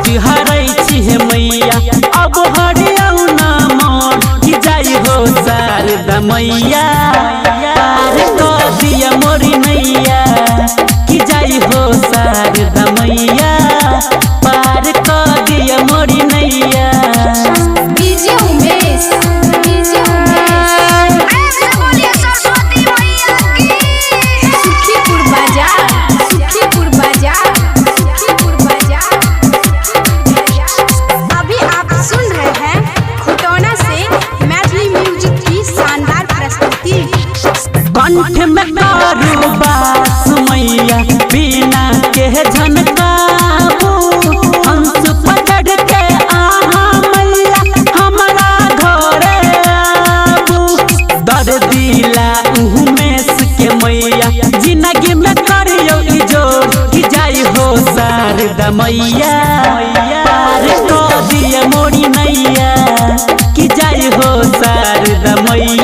लाज हरै छी मैया अब हरियौ ना मन कि जाई हो शारदा मैया पार कर दिया मोरी नैया कि जाई हो शारदा मैया पार कर दिया मोरी नैया। डीजे उमेश बोलिए सरस्वती मैया की। सुखीपुर बाजार अभी आप सुन रहे हैं खुटौना से मैथिली म्यूजिक की शानदार प्रस्तुति। कंठ में करू बास मैया बिना के झनकाबू हंस पकड़ के आहा मैया हमारा घरे आबू दर्दिला उमेश के मैया जिंदगी में करियो इजोर कि जाई हो शारदा मैया पार कर दिया मोरी नैया कि जाई हो शारदा मैया।